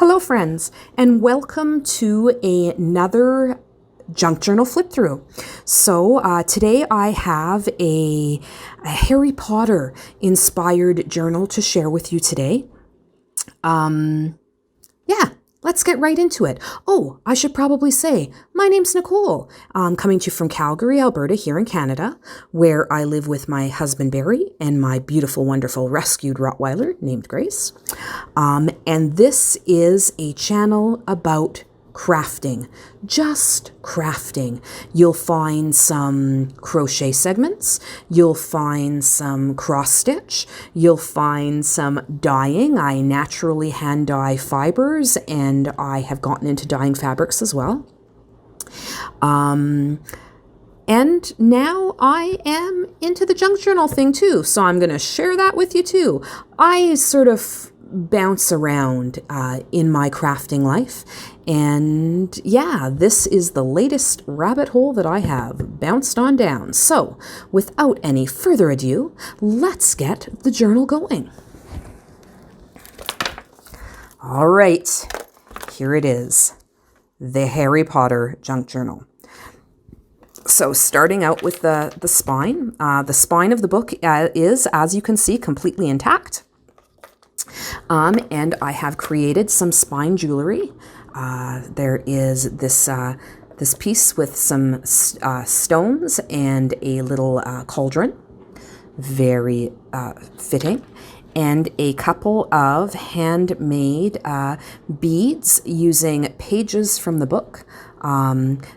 Hello friends, and welcome to another junk journal flip through. So today I have a Harry Potter inspired journal to share with you today. Yeah, let's get right into it. Oh, I should probably say, my name's Nicole. I'm coming to you from Calgary, Alberta, here in Canada, where I live with my husband Barry and my beautiful, wonderful rescued Rottweiler named Grace. And this is a channel about crafting, just crafting. You'll find some crochet segments, you'll find some cross stitch, you'll find some dyeing. I naturally hand dye fibers and I have gotten into dyeing fabrics as well. And now I am into the junk journal thing too, so I'm going to share that with you too. I sort of bounce around in my crafting life, and yeah, this is the latest rabbit hole that I have bounced on down. So without any further ado, let's get the journal going. All right, here it is, the Harry Potter junk journal. So starting out with the spine of the book is, as you can see, completely intact. And I have created some spine jewelry. There is this piece with some stones and a little cauldron, very fitting, and a couple of handmade beads using pages from the book,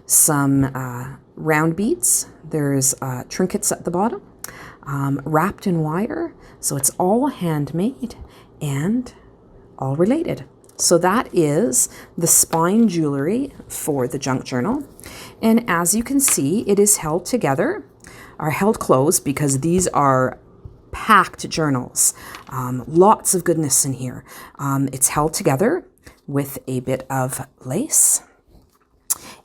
some round beads. There's trinkets at the bottom, wrapped in wire, so it's all handmade and all related. So that is the spine jewelry for the junk journal. And as you can see, it is held together, or held closed, because these are packed journals. Lots of goodness in here. It's held together with a bit of lace.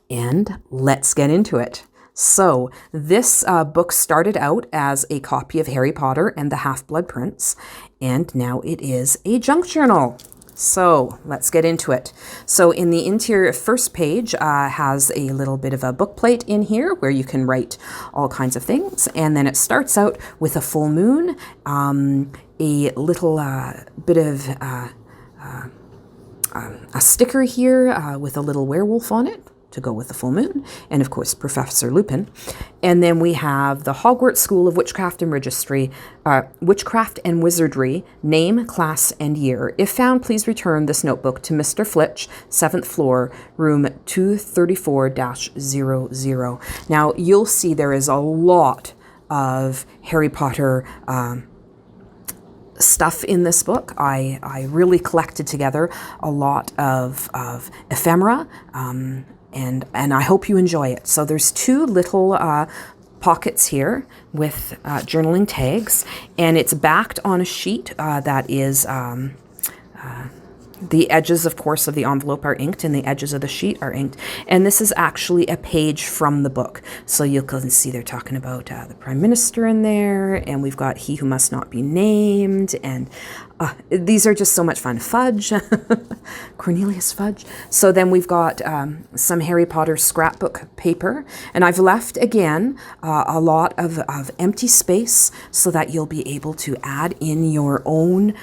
And let's get into it. So this book started out as a copy of Harry Potter and the Half-Blood Prince, and now it is a junk journal. So let's get into it. So in the interior, first page has a little bit of a book plate in here where you can write all kinds of things. And then it starts out with a full moon, a little bit of a sticker here with a little werewolf on it to go with the full moon, and of course Professor Lupin. And then we have the Hogwarts School of Witchcraft and Witchcraft and Wizardry, name, class, and year. If found, please return this notebook to Mr. Flitch, 7th floor, room 234-00. Now you'll see there is a lot of Harry Potter stuff in this book. I really collected together a lot of ephemera, and I hope you enjoy it. So there's two little pockets here with journaling tags, and it's backed on a sheet that is the edges, of course, of the envelope are inked, and the edges of the sheet are inked. And this is actually a page from the book. So you can see they're talking about the Prime Minister in there, and we've got He Who Must Not Be Named, and these are just so much fun. Fudge, Cornelius Fudge. So then we've got some Harry Potter scrapbook paper, and I've left, again, a lot of empty space so that you'll be able to add in your own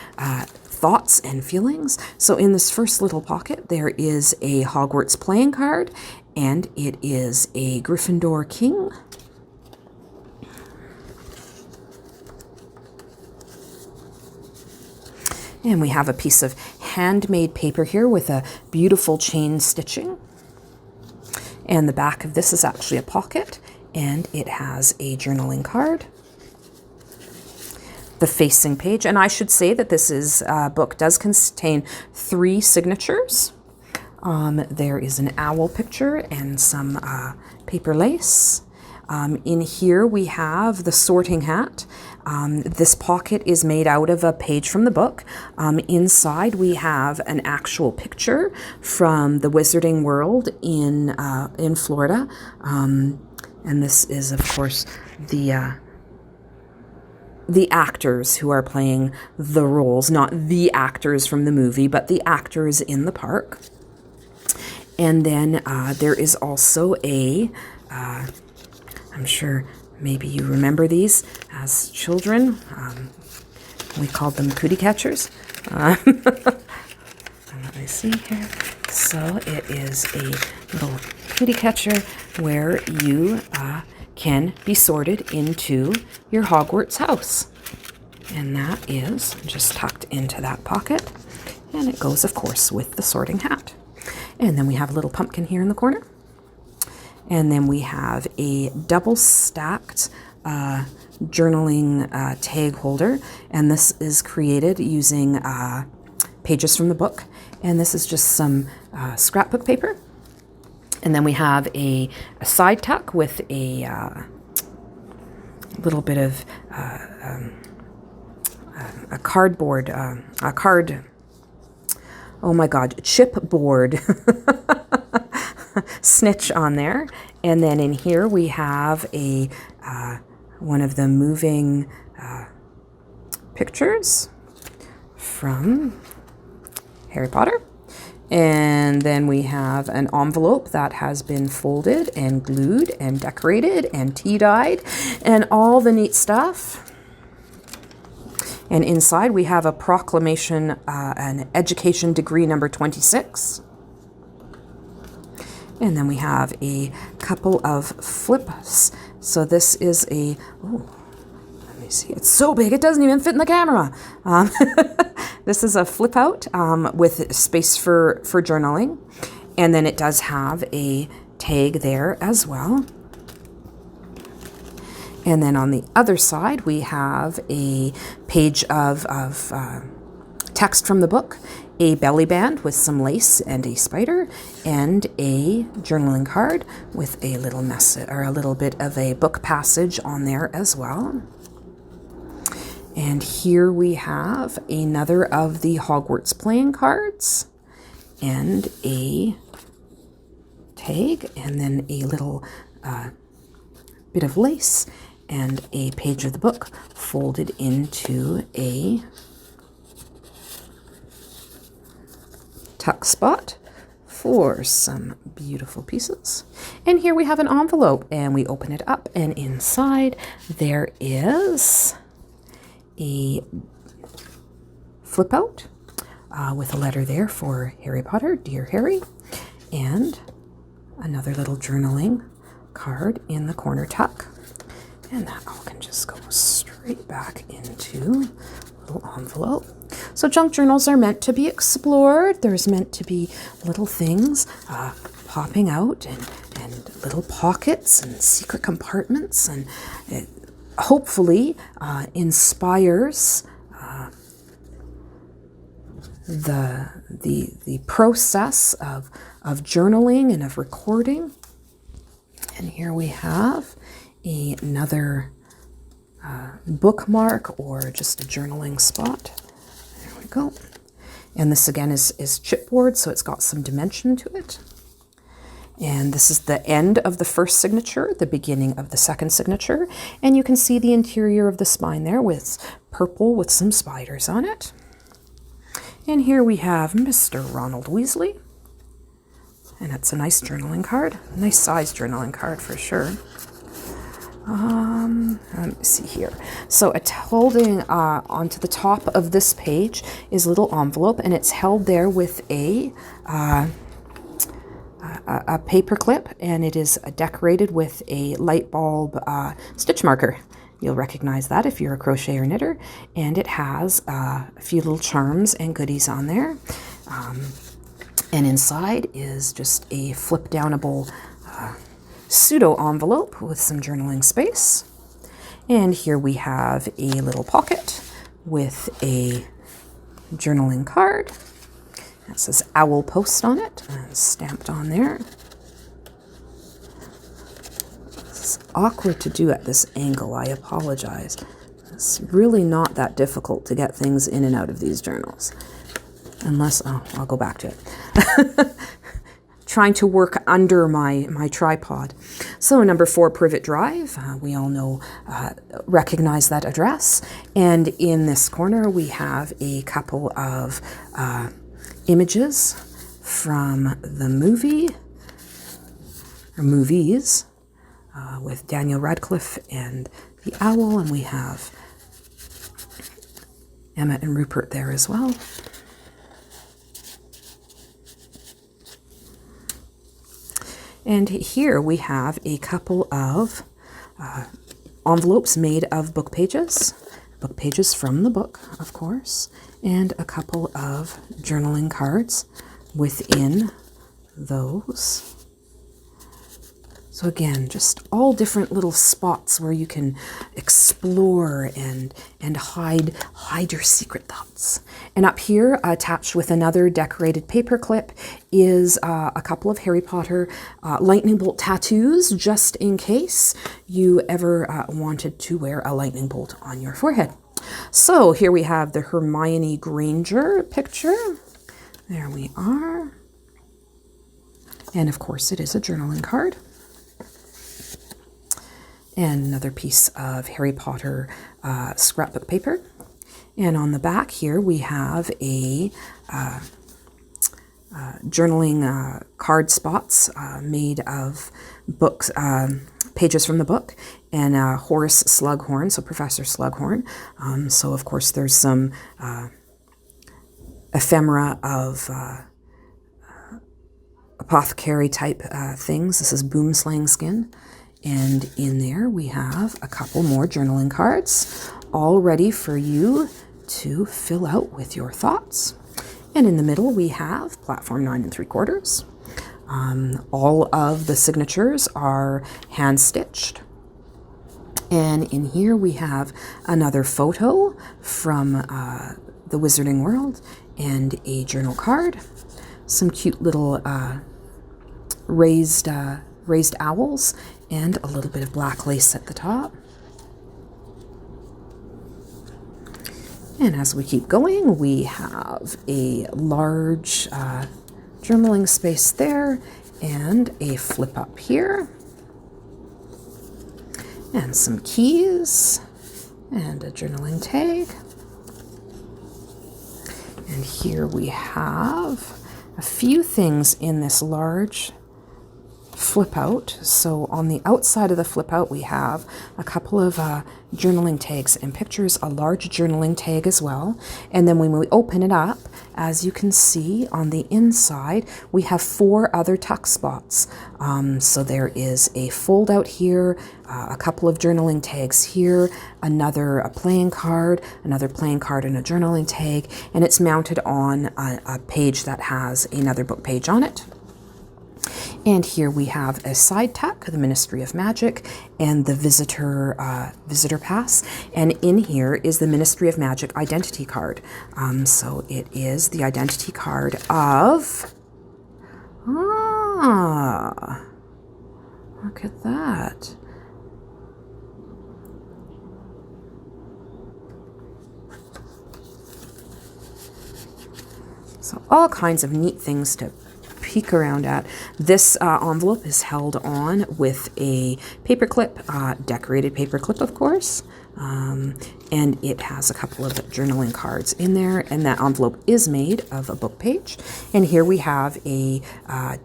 thoughts and feelings. So in this first little pocket, there is a Hogwarts playing card, and it is a Gryffindor king. And we have a piece of handmade paper here with a beautiful chain stitching. And the back of this is actually a pocket, and it has a journaling card. The facing page, and I should say that this book does contain 3 signatures. There is an owl picture and some paper lace. In here we have the sorting hat. This pocket is made out of a page from the book. Inside we have an actual picture from the Wizarding World in Florida. And this is, of course, the the actors who are playing the roles, not the actors from the movie, but the actors in the park. And then there is also I'm sure maybe you remember these as children. We called them cootie catchers. Let me see here. So it is a little cootie catcher where you can be sorted into your Hogwarts house. And that is just tucked into that pocket. And it goes, of course, with the sorting hat. And then we have a little pumpkin here in the corner. And then we have a double stacked journaling tag holder. And this is created using pages from the book. And this is just some scrapbook paper. And then we have a side tuck with a little bit of a cardboard, oh my God, chipboard snitch on there. And then in here we have a one of the moving pictures from Harry Potter. And then we have an envelope that has been folded and glued and decorated and tea-dyed and all the neat stuff. And inside we have a proclamation, an education degree number 26. And then we have a couple of flips. So this is a, let me see, it's so big it doesn't even fit in the camera. This is a flip out with space for journaling. And then it does have a tag there as well. And then on the other side, we have a page of text from the book, a belly band with some lace and a spider, and a journaling card with a little message or a little bit of a book passage on there as well. And here we have another of the Hogwarts playing cards and a tag, and then a little bit of lace and a page of the book folded into a tuck spot for some beautiful pieces. And here we have an envelope, and we open it up, and inside there is a flip out with a letter there for Harry Potter, Dear Harry, and another little journaling card in the corner tuck. And that all can just go straight back into a little envelope. So junk journals are meant to be explored. There's meant to be little things popping out and little pockets and secret compartments, and it hopefully inspires the process of journaling and of recording. And here we have another bookmark or just a journaling spot. There we go. And this again is chipboard, so it's got some dimension to it. And this is the end of the first signature, the beginning of the second signature. And you can see the interior of the spine there with purple with some spiders on it. And here we have Mr. Ronald Weasley. And it's a nice journaling card, a nice size journaling card for sure. Let me see here. So it's holding onto the top of this page is a little envelope, and it's held there with a paper clip, and it is decorated with a light bulb stitch marker. You'll recognize that if you're a crocheter or knitter. And it has a few little charms and goodies on there. And inside is just a flip-downable pseudo envelope with some journaling space. And here we have a little pocket with a journaling card. It says Owl Post on it, and stamped on there. It's awkward to do at this angle, I apologize. It's really not that difficult to get things in and out of these journals. Unless, I'll go back to it. trying to work under my tripod. So number 4, Privet Drive. We all know, recognize that address. And in this corner, we have a couple of images from the movie, or movies, with Daniel Radcliffe and the owl, and we have Emma and Rupert there as well. And here we have a couple of envelopes made of book pages from the book, of course, and a couple of journaling cards within those. So again, just all different little spots where you can explore and hide your secret thoughts. And up here, attached with another decorated paper clip, is a couple of Harry Potter lightning bolt tattoos, just in case you ever wanted to wear a lightning bolt on your forehead. So here we have the Hermione Granger picture. There we are. And of course, it is a journaling card. And another piece of Harry Potter scrapbook paper. And on the back here, we have a journaling card spots made of books, pages from the book, and Horace Slughorn, so Professor Slughorn. So of course there's some ephemera of apothecary type things. This is boomslang skin. And in there we have a couple more journaling cards, all ready for you to fill out with your thoughts. And in the middle we have platform 9 3/4. All of the signatures are hand stitched. And in here we have another photo from the Wizarding World and a journal card, some cute little raised owls, and a little bit of black lace at the top. And as we keep going, we have a large journaling space there, and a flip up here, and some keys, and a journaling tag. And here we have a few things in this large flip out. So on the outside of the flip out, we have a couple of journaling tags and pictures, a large journaling tag as well. And then when we open it up, as you can see on the inside, we have 4 other tuck spots. So there is a fold out here, a couple of journaling tags here, another playing card, another playing card, and a journaling tag, and it's mounted on a page that has another book page on it. And here we have a side tuck, the Ministry of Magic, and the visitor pass. And in here is the Ministry of Magic identity card. So it is the identity card of... look at that. So all kinds of neat things to peek around at. This envelope is held on with a paper clip, decorated paper clip, of course, and it has a couple of journaling cards in there, and that envelope is made of a book page. And here we have a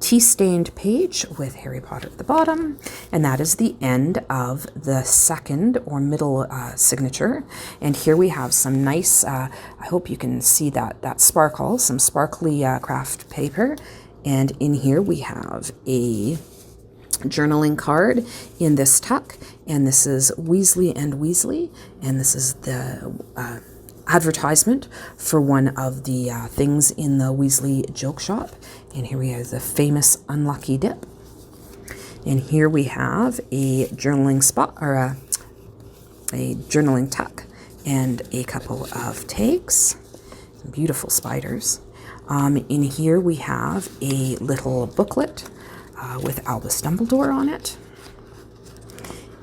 tea-stained page with Harry Potter at the bottom, and that is the end of the second or middle signature. And here we have some nice, I hope you can see that sparkle, some sparkly craft paper. And in here we have a journaling card in this tuck, and this is Weasley and Weasley, and this is the advertisement for one of the things in the Weasley joke shop. And here we have the famous unlucky dip. And here we have a journaling spot, or a journaling tuck, and a couple of tags, some beautiful spiders. In here we have a little booklet with Albus Dumbledore on it.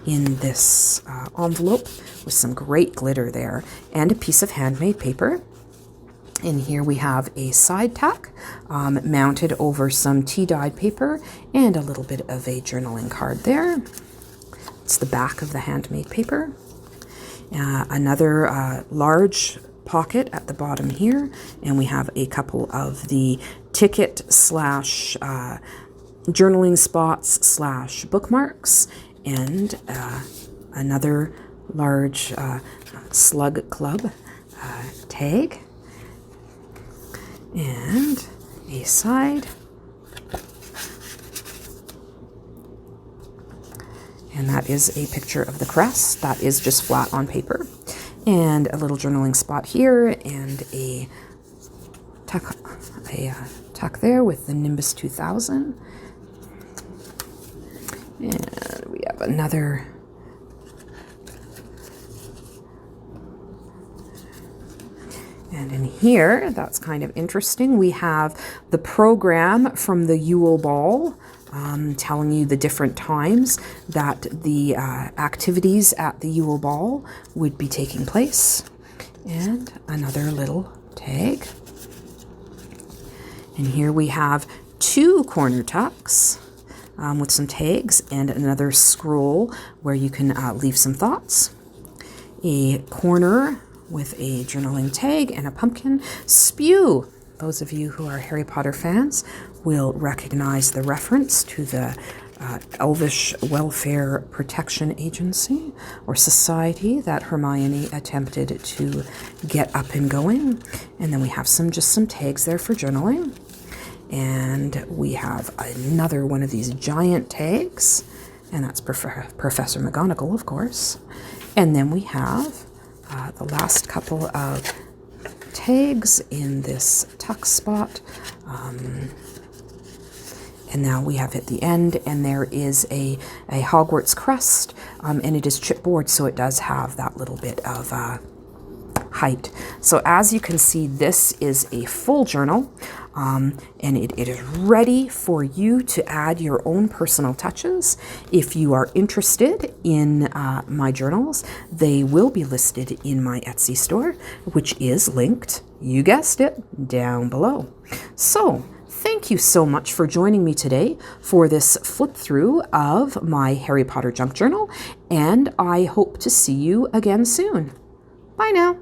In this envelope with some great glitter there, and a piece of handmade paper. And here we have a side tack mounted over some tea-dyed paper and a little bit of a journaling card there. It's the back of the handmade paper. Another large pocket at the bottom here, and we have a couple of the ticket slash journaling spots slash bookmarks, and another large Slug Club tag, and a side, and that is a picture of the crest. That is just flat on paper, and a little journaling spot here, and a tuck there with the Nimbus 2000, and we have another And in here, that's kind of interesting, we have the program from the Yule Ball, telling you the different times that the activities at the Yule Ball would be taking place. And another little tag. And here we have 2 corner tucks with some tags and another scroll where you can leave some thoughts. A corner with a journaling tag and a pumpkin. Spew! Those of you who are Harry Potter fans will recognize the reference to the Elvish Welfare Protection Agency or Society that Hermione attempted to get up and going. And then we have just some tags there for journaling. And we have another one of these giant tags, and that's Professor McGonagall, of course. And then we have the last couple of tags in this tuck spot. And now we have at the end, and there is a Hogwarts crest, and it is chipboard, so it does have that little bit of height. So as you can see, this is a full journal, and it is ready for you to add your own personal touches. If you are interested in my journals, they will be listed in my Etsy store, which is linked, you guessed it, down below. So thank you so much for joining me today for this flip through of my Harry Potter junk journal, and I hope to see you again soon. Bye now.